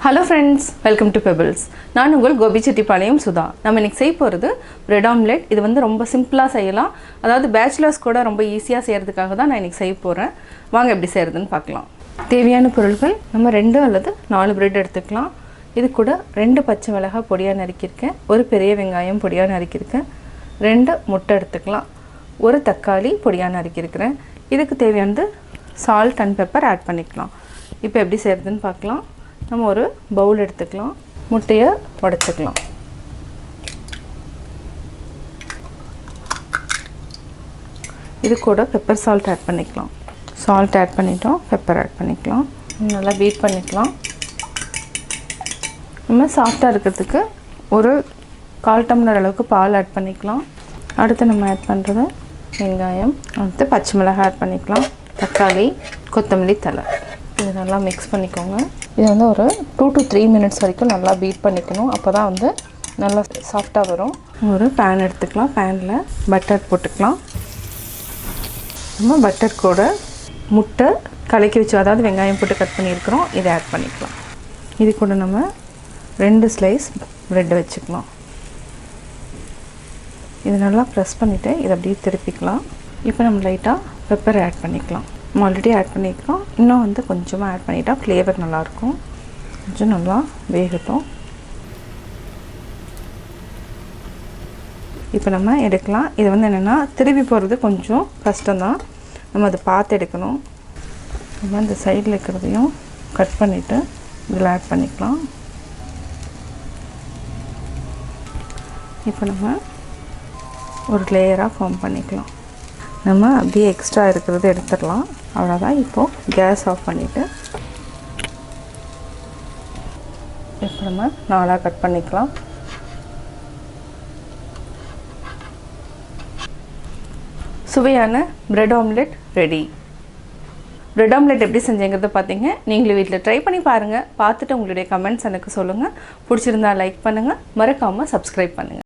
Hello friends, welcome to Pebbles. நான் உங்கள் கோபி செட்டிப்பாளையம் சுதா. நம்ம இன்னைக்கு செய்ய போறது பிரெட் ஆம்லெட். இது வந்து ரொம்ப சிம்பிளா செய்யலாம். அதாவது பேச்சுலர்ஸ் கூட ரொம்ப ஈஸியா செய்யிறதுக்காக தான் நான் இன்னைக்கு செய்ய போறேன். வாங்க எப்படி செய்யறதுன்னு பார்க்கலாம். தேவையான பொருட்கள் நம்ம 2 அல்லது 4 பிரெட் எடுத்துக்கலாம். இது கூட 2 பச்சை மிளகாய் பொடியா நறுக்கியிருக்கேன். ஒரு பெரிய வெங்காயம் பொடியா நறுக்கியிருக்கேன். 2 முட்டை எடுத்துக்கலாம். ஒரு தக்காளி பொடியா நறுக்கியிருக்கேன். இதுக்கு தேவையானது salt and pepper ஆட் பண்ணிக்கலாம். இப்போ எப்படி செய்யறதுன்னு பார்க்கலாம். நம்ம ஒரு பவுல் எடுத்துக்கலாம். முட்டையை உடைச்சுக்கலாம். இது கூட பெப்பர் சால்ட் ஆட் பண்ணிக்கலாம். சால்ட் ஆட் பண்ணிட்டோம், பெப்பர் ஆட் பண்ணிக்கலாம். நல்லா பீட் பண்ணிக்கலாம். நம்ம சாஃப்டாக இருக்கிறதுக்கு ஒரு 1/4 டம்ளர் அளவுக்கு பால் ஆட் பண்ணிக்கலாம். அடுத்து நம்ம ஆட் பண்ணுறது வெங்காயம், அடுத்து பச்சை மிளகாய் ஆட் பண்ணிக்கலாம், தக்காளி, கொத்தமல்லி தழை. இது நல்லா மிக்ஸ் பண்ணிக்கோங்க. இது வந்து ஒரு 2 to 3 minutes வரைக்கும் நல்லா பீட் பண்ணிக்கணும். அப்போ தான் வந்து நல்லா சாஃப்டாக வரும். ஒரு பேன் எடுத்துக்கலாம். பேனில் பட்டர் போட்டுக்கலாம். நம்ம பட்டர் கூட முட்டை கலக்கி வச்சு, அதாவது வெங்காயம் போட்டு கட் பண்ணியிருக்கிறோம், இதை ஆட் பண்ணிக்கலாம். இது கூட நம்ம 2 ஸ்லைஸ் ப்ரெட் வச்சுக்கலாம். இது நல்லா ப்ரெஸ் பண்ணிவிட்டு இதை அப்படியே திருப்பிக்கலாம். இப்போ நம்ம லைட்டாக பெப்பர் ஆட் பண்ணிக்கலாம். நம்ம ஆல்ரெடி ஆட் பண்ணியிருக்கோம். இன்னும் வந்து கொஞ்சமாக ஆட் பண்ணிட்டா ஃப்ளேவர் நல்லாயிருக்கும். கொஞ்சம் நல்லா வேகட்டும். இப்போ நம்ம எடுக்கலாம். இது வந்து என்னென்னா திருப்பி போகிறது கொஞ்சம் கஷ்டம்தான். நம்ம அதை பார்த்து எடுக்கணும். நம்ம இந்த சைடில் இருக்கிறதையும் கட் பண்ணிவிட்டு இதில் ஆட் பண்ணிக்கலாம். இப்போ நம்ம ஒரு லேயராக ஃபார்ம் பண்ணிக்கலாம். நம்ம அப்படியே எக்ஸ்ட்ரா இருக்கிறது எடுத்துடலாம். அவ்வளோதான். இப்போது கேஸ் ஆஃப் பண்ணிவிட்டு இப்போ நம்ம 4ஆக கட் பண்ணிக்கலாம். சுவையான bread omelette ready. Bread omelette எப்படி செஞ்சேங்கிறத பார்த்தீங்க. நீங்களும் வீட்டில் ட்ரை பண்ணி பாருங்கள். பார்த்துட்டு உங்களுடைய கமெண்ட்ஸ் எனக்கு சொல்லுங்கள். பிடிச்சிருந்தா லைக் பண்ணுங்கள். மறக்காமல் சப்ஸ்கிரைப் பண்ணுங்கள்.